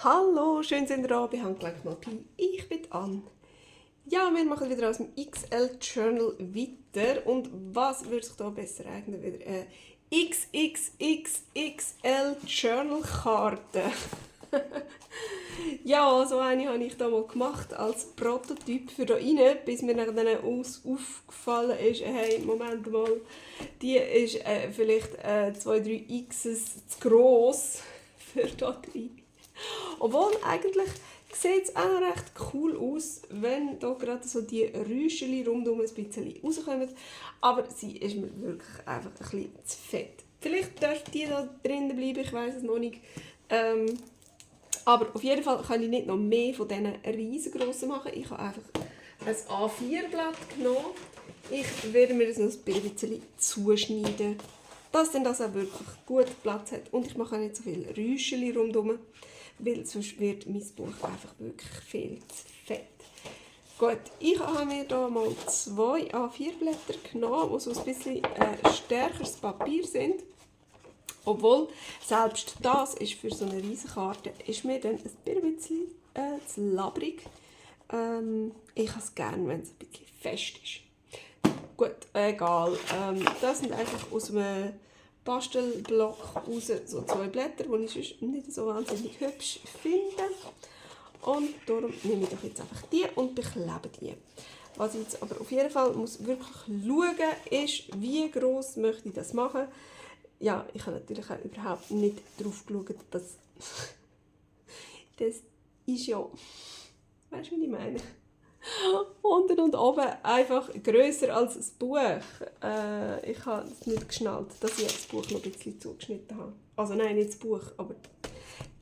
Hallo, schön sind ihr da bei Handgelenk mal Pi. Ich bin Anne. Ja, wir machen wieder aus dem XL Journal weiter. Und was würde sich da besser eignen? Wieder eine XXXXL Journal Karte. Ja, so eine habe ich da mal gemacht als Prototyp für da rein, bis mir dann aufgefallen ist, hey, Moment mal, die ist vielleicht 2-3 X's zu gross für da drin. Obwohl, eigentlich sieht es auch noch recht cool aus, wenn da gerade so die Räuschchen rundum ein bisschen rauskommen. Aber sie ist mir wirklich einfach ein bisschen zu fett. Vielleicht dürfte die da drinnen bleiben, ich weiß es noch nicht. Aber auf jeden Fall kann ich nicht noch mehr von diesen riesengroßen machen. Ich habe einfach ein A4-Blatt genommen. Ich werde mir das noch ein bisschen zuschneiden, dass dann das auch wirklich gut Platz hat. Und ich mache auch nicht so viele Räuschchen rundherum, weil sonst wird mein Buch einfach wirklich viel zu fett. Gut, ich habe mir hier mal 2 A4-Blätter genommen, die so ein bisschen stärkeres Papier sind. Obwohl, selbst das ist für so eine Riesenkarte, ist mir dann ein bisschen zu labrig. Ich habe es gerne, wenn es ein bisschen fest ist. Gut, egal. Das sind einfach aus einem Bastelblock raus so 2 Blätter, die ich sonst nicht so wahnsinnig hübsch finde. Und darum nehme ich doch jetzt einfach die und beklebe die. Was ich jetzt aber auf jeden Fall muss wirklich schauen, ist, wie gross möchte ich das machen. Ja, ich habe natürlich auch überhaupt nicht darauf geschaut, dass das ist ja, weißt du, was ich meine? Unten und oben einfach grösser als das Buch. Ich habe es nicht geschnallt, dass ich das Buch noch ein bisschen zugeschnitten habe. Also nein, nicht das Buch, aber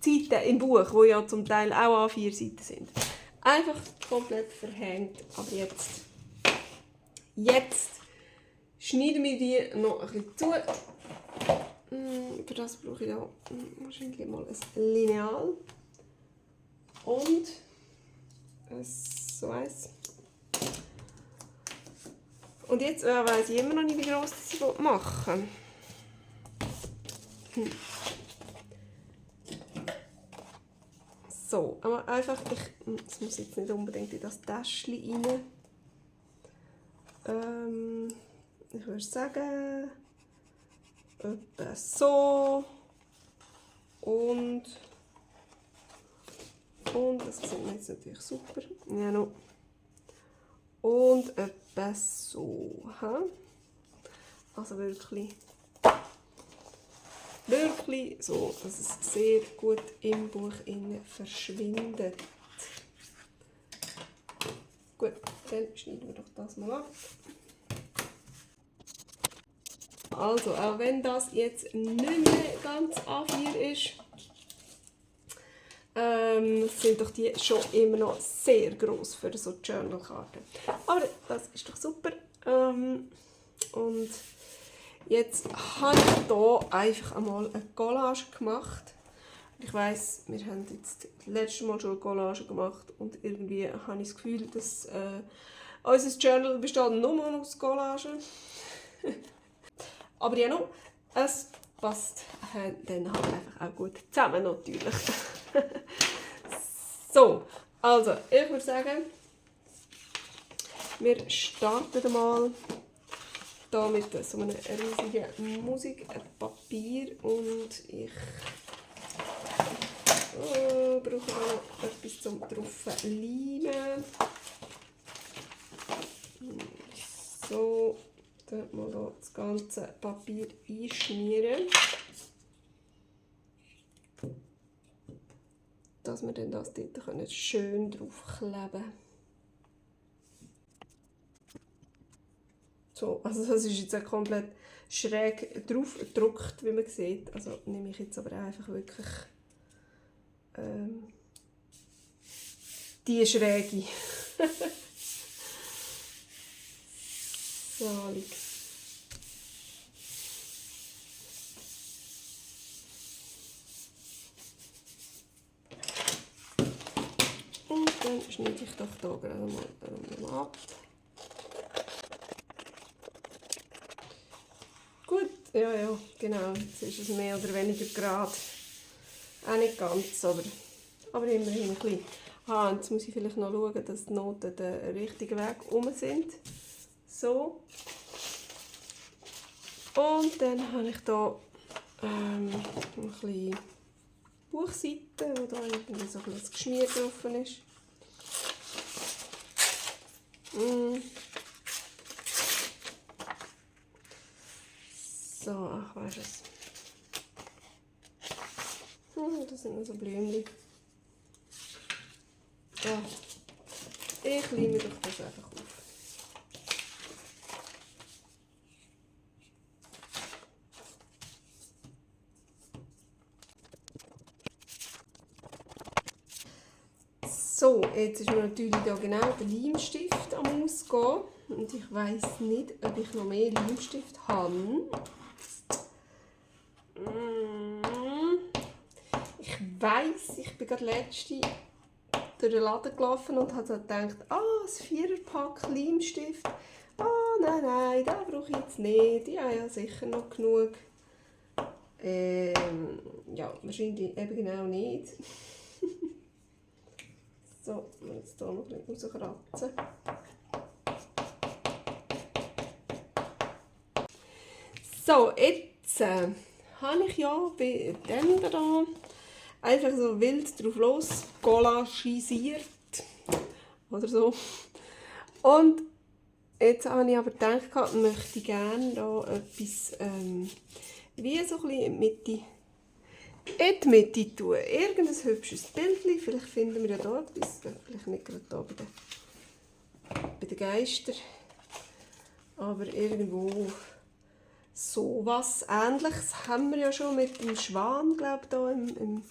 die Seiten im Buch, die ja zum Teil auch A4 Seiten sind. Einfach komplett verhängt. Aber jetzt schneiden wir die noch ein bisschen zu. Für das brauche ich da wahrscheinlich mal ein Lineal und so eins. Und jetzt weiss ich immer noch nicht, wie groß ich machen will. So, aber einfach, das muss jetzt nicht unbedingt in das Täschchen rein. Ich würde sagen, etwa so. Und das sieht jetzt natürlich super. Ja, no. Und etwa so. Also wirklich so, dass es sehr gut im Buch verschwindet. Gut, dann schneiden wir doch das mal ab. Also, auch wenn das jetzt nicht mehr ganz A4 ist, sind doch die schon immer noch sehr gross für so Journalkarten. Aber das ist doch super. Und jetzt habe ich hier einfach einmal eine Collage gemacht. Ich weiss, wir haben jetzt das letzte Mal schon eine Collage gemacht und irgendwie habe ich das Gefühl, dass unser Journal besteht nur aus Collagen. Aber ja, no, es passt dann halt einfach auch gut zusammen natürlich. So, also ich würde sagen, wir starten mal hier mit so einem riesigen Musikpapier und ich brauche auch etwas zum drauf leimen. So, dann mal das ganze Papier einschmieren, dass wir dann das dort schön draufkleben können. So, also das ist jetzt auch komplett schräg drauf gedruckt, wie man sieht. Also nehme ich jetzt aber einfach wirklich die Schräge. Salig. Und dann schneide ich doch hier gerade mal ab. Gut, ja, genau. Jetzt ist es mehr oder weniger gerade. Auch nicht ganz, aber aber immerhin ein bisschen. Jetzt muss ich vielleicht noch schauen, dass die Noten den richtigen Weg herum sind. So. Und dann habe ich hier ein bisschen Buchseiten, wo da irgendwie so ein bisschen Geschmier drauf ist. So, ach, weißt du es. Das sind noch so Blümchen. Ja. Ich leime doch das einfach auf. So, jetzt ist mir natürlich hier genau der Leimstift am Ausgehen. Und ich weiss nicht, ob ich noch mehr Leimstift habe. Ich weiss, ich bin gerade letzte durch den Laden gelaufen und habe gedacht, ein 4er-Pack Leimstift. Nein, das brauche ich jetzt nicht. Ich habe ja sicher noch genug. Ja, wahrscheinlich eben genau nicht. So, jetzt hier noch ein bisschen rauskratzen. So, jetzt habe ich ja bei dem da einfach so wild drauf los collagisiert oder so. Und jetzt habe ich aber gedacht, ich möchte gerne da etwas wie so ein bisschen in die Mitte tun. Irgendein hübsches Bild, vielleicht finden wir ja da etwas, vielleicht nicht gerade da bei den Geistern, aber irgendwo sowas Ähnliches haben wir ja schon mit dem Schwan, glaube ich, da im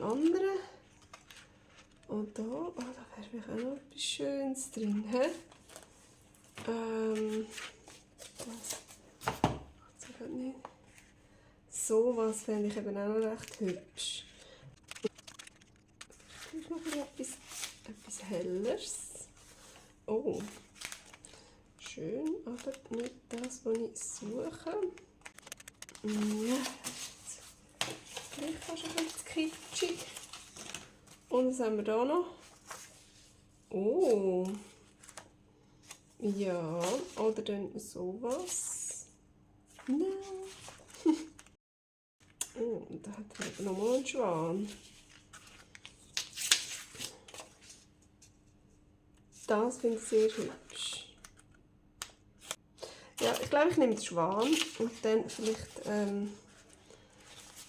anderen. Und da, da wäre vielleicht auch noch etwas Schönes drin. Das nicht. Sowas fände ich eben auch noch recht hübsch. Vielleicht noch etwas Helleres. Oh, schön, aber nicht das, was ich suche. Ja, vielleicht fast ein bisschen kitschig. Und was haben wir da noch? Oh, ja, oder dann sowas. Nein. Oh, da hat man nochmal einen Schwan. Das finde ich sehr hübsch. Ja, ich glaube, ich nehme den Schwan und dann vielleicht kann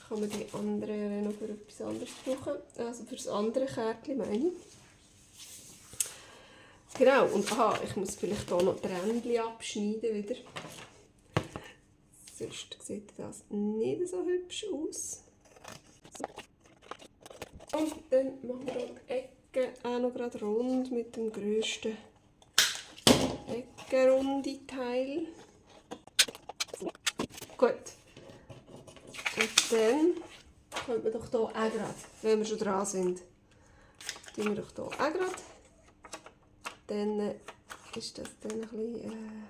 man die anderen noch für etwas anderes brauchen. Also für das andere Kärtchen meine ich. Genau, und ich muss vielleicht hier noch die Rändchen abschneiden wieder. Sonst sieht das nicht so hübsch aus. Und dann machen wir hier die Ecke auch noch gerade rund mit dem grössten eckenrunde Teil. Gut. Und dann können wir doch hier auch gerade, wenn wir schon dran sind, tun wir doch hier auch gerade. Dann ist das dann ein bisschen...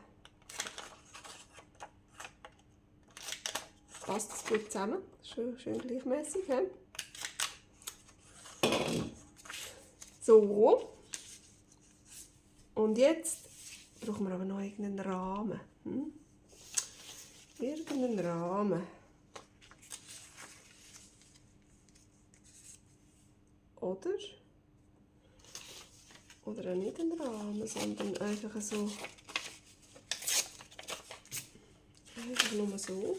passt das gut zusammen. Schön gleichmäßig. So. Und jetzt brauchen wir aber noch irgendeinen Rahmen. Irgendeinen Rahmen. Oder auch nicht einen Rahmen, sondern einfach so. Einfach nur so.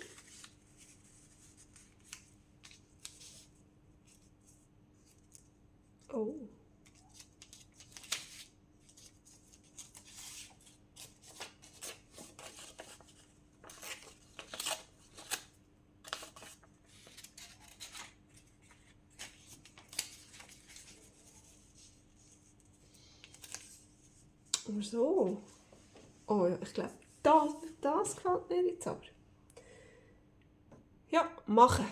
Oh. Aber so. Oh ja, ich glaube, das gefällt mir jetzt aber. Ja, machen.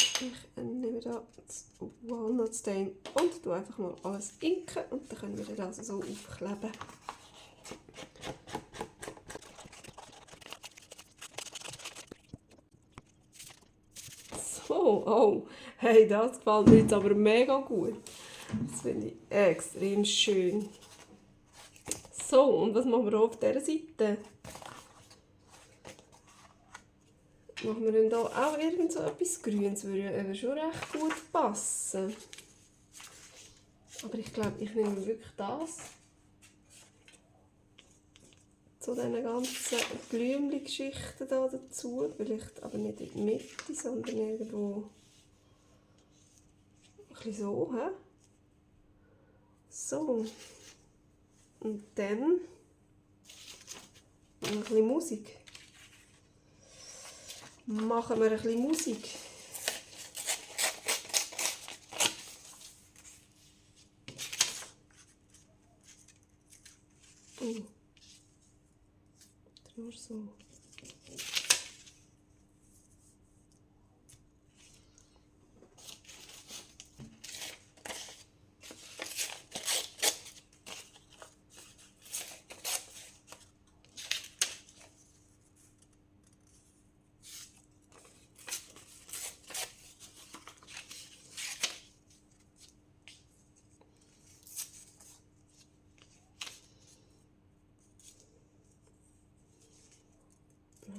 Ich nehme da das Walnut Stain und tue einfach mal alles inken und dann können wir das also so aufkleben. Oh, hey, das gefällt mir jetzt aber mega gut. Das finde ich extrem schön. So, und was machen wir auf dieser Seite? Machen wir denn da auch irgend so etwas Grünes? Würde ja eben schon recht gut passen. Aber ich glaube, ich nehme wirklich das. Zu diesen ganzen Blümchen-Geschichten da dazu. Vielleicht aber nicht in die Mitte, sondern irgendwo ein bisschen so. He? So. Und dann ein bisschen Musik. Machen wir ein bisschen Musik. Nur so.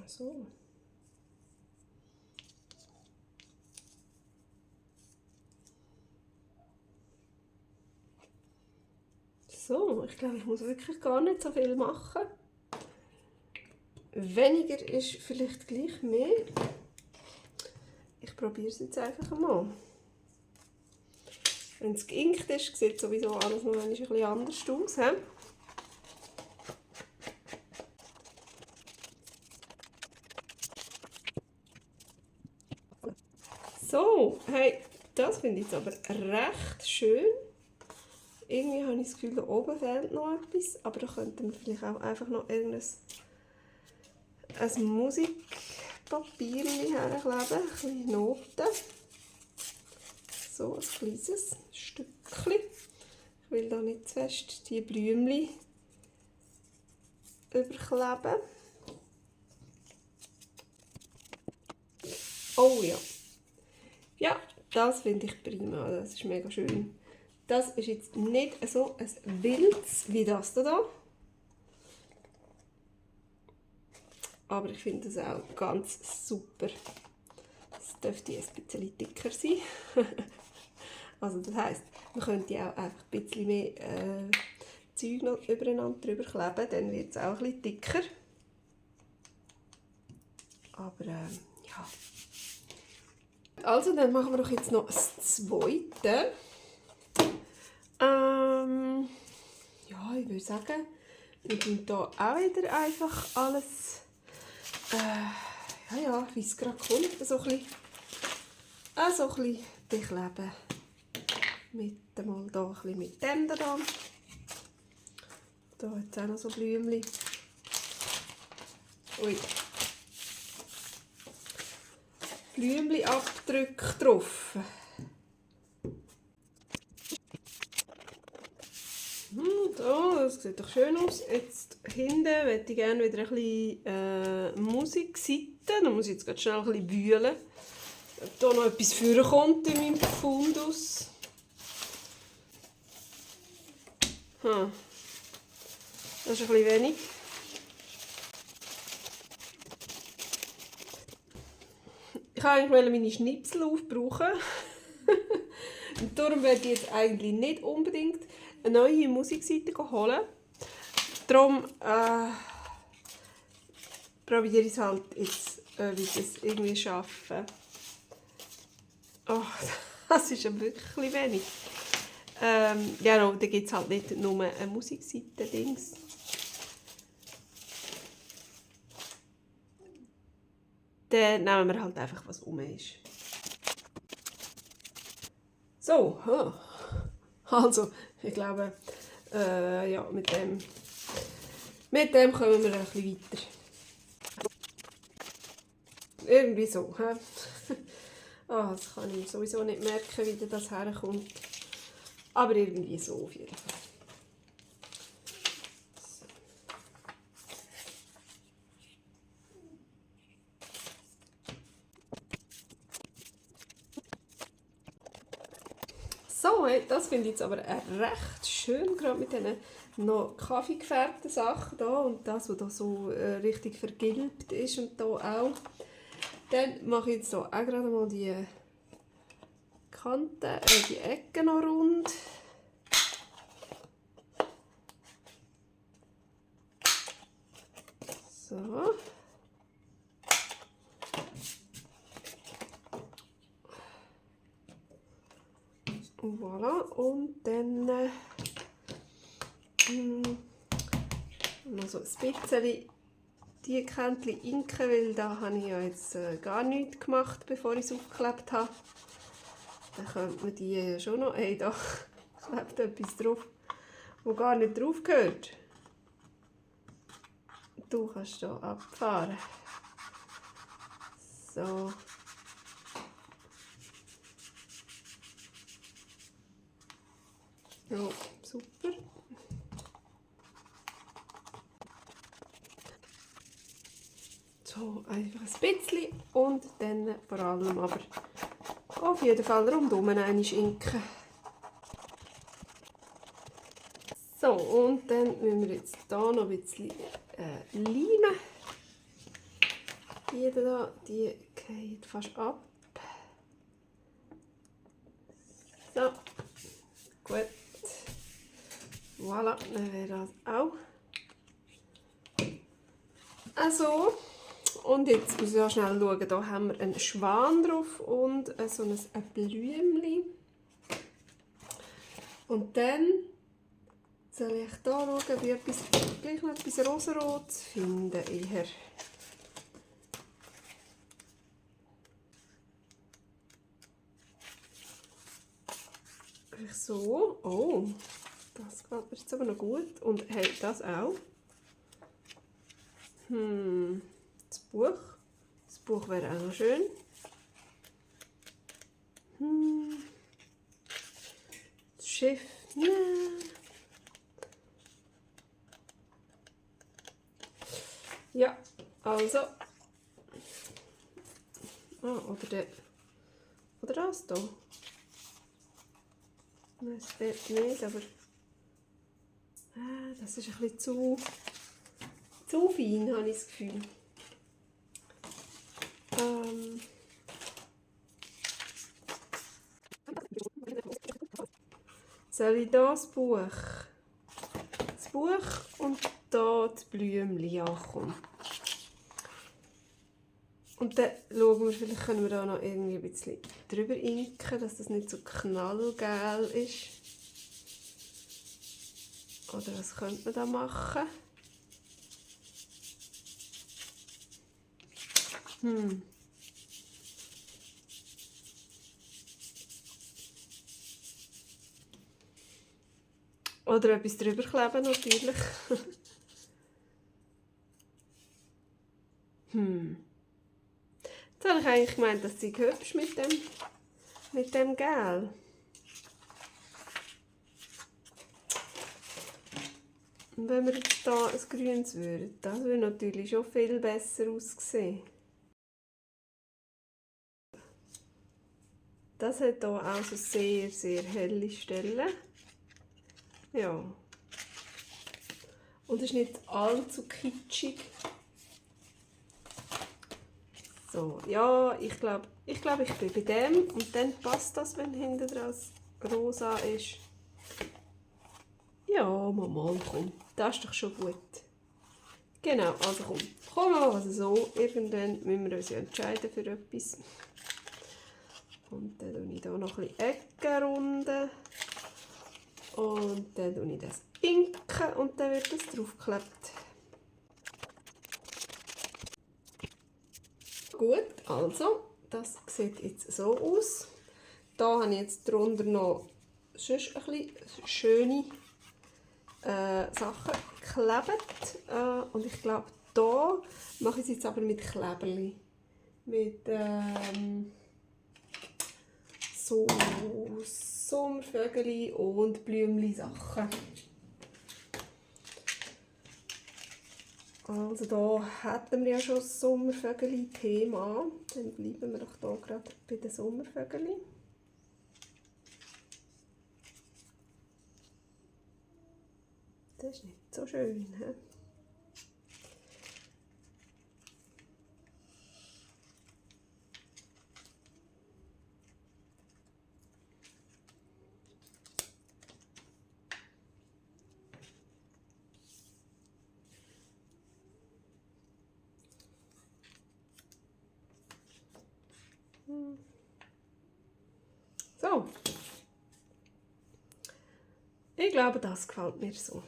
So. So, ich glaube, ich muss wirklich gar nicht so viel machen. Weniger ist vielleicht gleich mehr. Ich probiere es jetzt einfach mal. Wenn es geinkt ist, sieht sowieso alles noch ein bisschen anders aus. He? So, hey, das finde ich jetzt aber recht schön. Irgendwie habe ich das Gefühl, da oben fehlt noch etwas, aber da könnten wir vielleicht auch einfach noch ein Musikpapier herkleben, ein bisschen Noten. So ein kleines Stückchen. Ich will da nicht zu fest die Blümchen überkleben. Oh ja. Ja, das finde ich prima, das ist mega schön. Das ist jetzt nicht so ein wildes wie das da. Aber ich finde das auch ganz super. Das dürfte ein bisschen dicker sein. Also das heisst, man könnte auch einfach ein bisschen mehr Zeug noch übereinander drüber kleben, dann wird es auch ein bisschen dicker. Aber ja. Also, dann machen wir doch jetzt noch das zweite. Ja, ich würde sagen, wir tun hier auch wieder einfach alles, wie es gerade kommt, so ein bisschen bekleben. Mal hier ein bisschen mit dem da. Da hat es auch noch so Blümchen. Ui. Blümchen-Abdrücke drauf. So, das sieht doch schön aus. Jetzt hinten möchte ich gerne wieder ein bisschen Musikseite. Da muss ich jetzt gerade schnell ein bisschen wühlen. Ob da noch etwas vorkommt in meinem Fundus. Das ist ein bisschen wenig. Ich wollte eigentlich meine Schnipsel aufbrauchen. Und darum werde ich jetzt eigentlich nicht unbedingt eine neue Musikseite holen. Darum probiere ich es halt jetzt, wie ich es irgendwie schaffe. Oh, das ist ja wirklich wenig. Ja, da gibt es halt nicht nur eine Musikseite-Dings. Dann nehmen wir halt einfach, was rum ist. So, also, ich glaube, ja, mit dem kommen wir ein bisschen weiter. Irgendwie so. Das kann ich sowieso nicht merken, wie das herkommt. Aber irgendwie so auf jeden Fall. So, hey, das finde ich jetzt aber recht schön, gerade mit diesen noch kaffeegefärbten Sachen da und das, was da so richtig vergilbt ist und da auch. Dann mache ich jetzt hier auch gerade mal die Kanten, die Ecken noch rund. So. Voilà, und dann noch so ein bisschen die Kännchen inken, weil da habe ich ja jetzt gar nichts gemacht, bevor ich es aufgeklebt habe. Dann könnte man die schon noch... Hey, da klebt etwas drauf, das gar nicht drauf gehört. Du kannst hier abfahren. So. Ja, super. So, einfach ein bisschen und dann vor allem aber auf jeden Fall rundum einmal inken. So, und dann müssen wir jetzt hier noch ein bisschen leimen. Die da, die geht fast ab. So, gut. Voilà, dann wäre das auch. Also, und jetzt muss ich auch schnell schauen, hier haben wir einen Schwan drauf und so ein Blümchen. Und dann soll ich hier schauen, ob ich gleich noch etwas Rosarotes finde. Eher. So, oh, das gefällt mir jetzt aber noch gut. Und hey, das auch. Das Buch. Das Buch wäre auch noch schön. Das Schiff. Ja, also. Oder das hier. Nein, das dort nicht, aber das ist ein bisschen zu fein, habe ich das Gefühl. Soll ich hier das Buch? Das Buch und hier das Blümchen, ja komm. Und dann schauen wir, vielleicht können wir da noch irgendwie ein bisschen drüber inken, dass das nicht so knallgel ist. Oder was könnte man da machen? Oder etwas drüber kleben natürlich. Jetzt habe ich eigentlich gemeint, das sei hübsch mit dem Gel. Und wenn wir jetzt hier ein grünes würden, das würde natürlich schon viel besser aussehen. Das hat hier auch so sehr, sehr helle Stellen. Ja. Und ist nicht allzu kitschig. So, ja, ich glaube, ich bin bei dem. Und dann passt das, wenn hinten das rosa ist. Ja, Mama, komm. Das ist doch schon gut. Genau, also komm. Komm mal, also so. Irgendwann müssen wir uns ja entscheiden für etwas. Und dann tue ich hier noch ein bisschen Ecken runden. Und dann tue ich das inken und dann wird das draufgeklebt. Gut, also, das sieht jetzt so aus. Da habe ich jetzt drunter noch sonst ein bisschen schöne Sachen geklebt. Und ich glaube, da mache ich es jetzt aber mit Kleberli. Mit so Sommervögel und Blümchen-Sachen. Also da hätten wir ja schon das Sommervögel-Thema. Dann bleiben wir doch hier gerade bei den Sommervögeln. Das ist nicht so schön. He? So. Ich glaube, das gefällt mir so.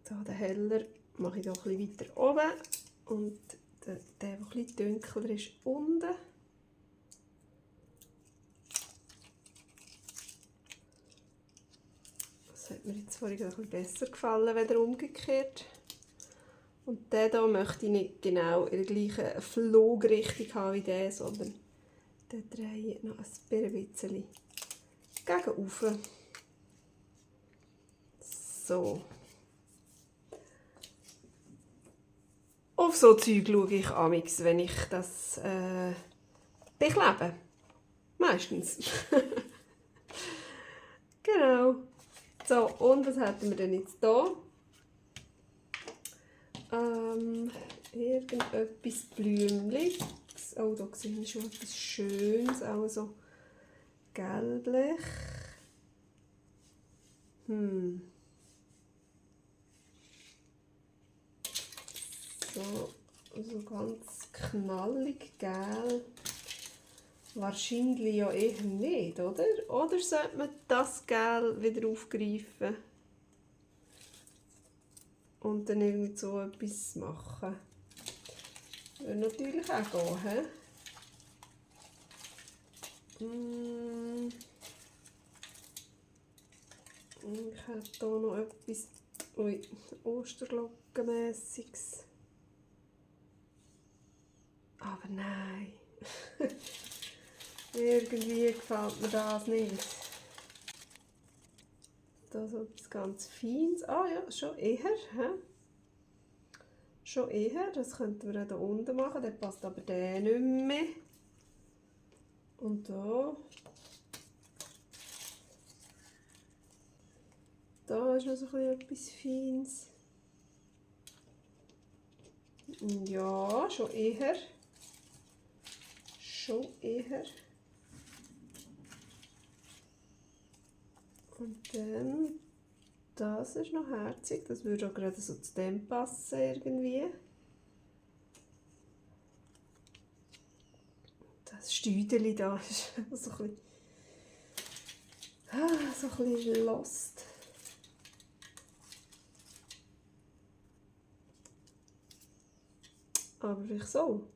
So, den heller mache ich hier ein bisschen weiter oben und der etwas dunkler ist, unten. Das hat mir jetzt vorhin ein bisschen besser gefallen, als umgekehrt. Und den hier möchte ich nicht genau in der gleichen Flugrichtung haben wie der, sondern den drehe ich noch ein bisschen gegen oben. So. Auf so Zeug schaue ich amigs, wenn ich das beklebe. Meistens. Genau. So, und was hätten wir denn jetzt hier? Irgendetwas Blümliches. Oh, da sehe ich schon etwas Schönes, auch so gelblich. So ganz knallig gel. Wahrscheinlich ja eher nicht, oder? Oder sollte man das Gel wieder aufgreifen und dann irgendwie so etwas machen? Würde natürlich auch gehen. Ich habe hier noch etwas Osterglockenmässiges. Aber nein. Irgendwie gefällt mir das nicht. Das ist etwas ganz Feines. Ah ja, schon eher. He? Schon eher. Das könnten wir auch hier unten machen. Dann passt aber der nicht mehr. Und da. Da ist noch so etwas Feines. Ja, schon eher. Schon eher. Und dann, das ist noch herzig, das würde auch gerade so zu dem passen irgendwie. Das Stüdeli da ist so ein bisschen lost. Aber vielleicht so.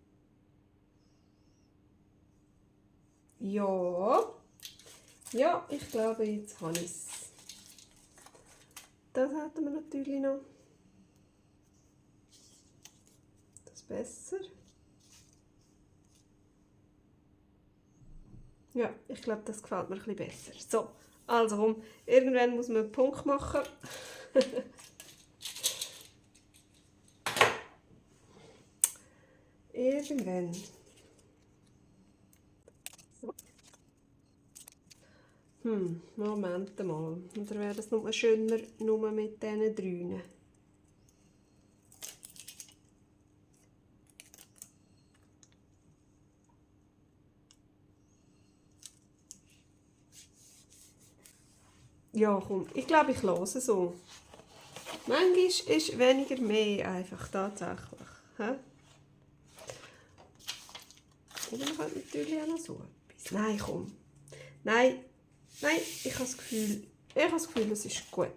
Ja. Ja, ich glaube, jetzt habe ich es. Das hätten wir natürlich noch. Das besser. Ja, ich glaube, das gefällt mir ein bisschen besser. So, also komm, irgendwann muss man einen Punkt machen. Irgendwann. Moment mal. Oder wäre das noch schöner nur mit diesen drei? Ja, komm. Ich glaube, ich lasse so. Manchmal ist weniger mehr einfach, tatsächlich. He? Oder man könnte natürlich auch noch so etwas. Nein, komm. Nein, ich habe das Gefühl, es ist gut.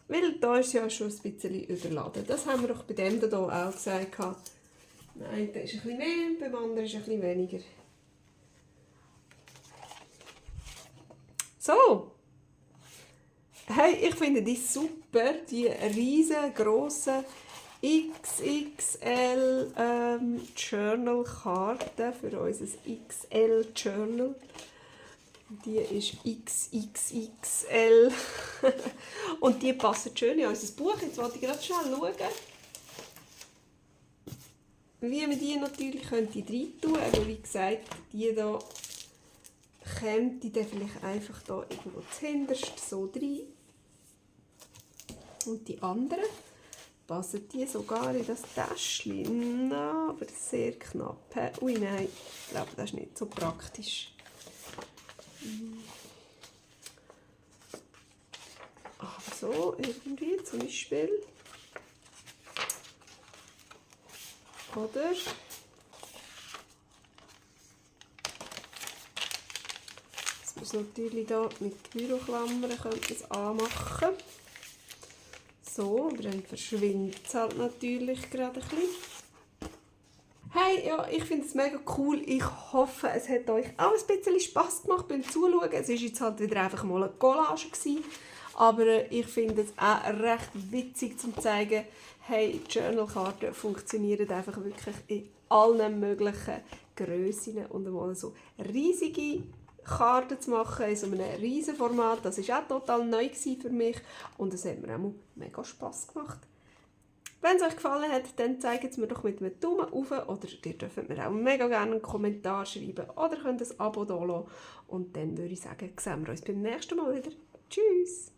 Weil da ist ja schon ein bisschen überladen. Das haben wir doch bei dem hier auch gesagt. Nein, der ist ein bisschen mehr, beim anderen ist ein bisschen weniger. So. Hey, ich finde die super, die riesengroßen XXL Journal-Karte für unser XL-Journal. Die ist XXXL und die passen schön in unser Buch. Jetzt wollte ich gerade schnell schauen, wie man die natürlich rein tun könnte. Aber wie gesagt, die hier käme die dann vielleicht einfach da irgendwo zuhinterst so rein. Und die anderen passen die sogar in das Täschchen. Na, aber sehr knapp. Ui, nein, ich glaube, das ist nicht so praktisch. Aber so irgendwie zum Beispiel. Oder? Das muss natürlich hier mit Büroklammern anmachen. So, aber dann verschwindet es halt natürlich gerade ein bisschen. Hey, ja, ich finde es mega cool. Ich hoffe, es hat euch auch ein bisschen Spass gemacht beim Zuschauen. Es war jetzt halt wieder einfach mal eine Collage gewesen. Aber ich finde es auch recht witzig zu zeigen, hey, Journalkarten funktionieren einfach wirklich in allen möglichen Grössen. Und einmal so riesige Karten zu machen in so einem riesen Format, das war auch total neu für mich. Und es hat mir auch mega Spass gemacht. Wenn es euch gefallen hat, dann zeigt es mir doch mit einem Daumen hoch oder ihr dürft mir auch mega gerne einen Kommentar schreiben oder könnt ein Abo da lassen. Und dann würde ich sagen, sehen wir uns beim nächsten Mal wieder. Tschüss!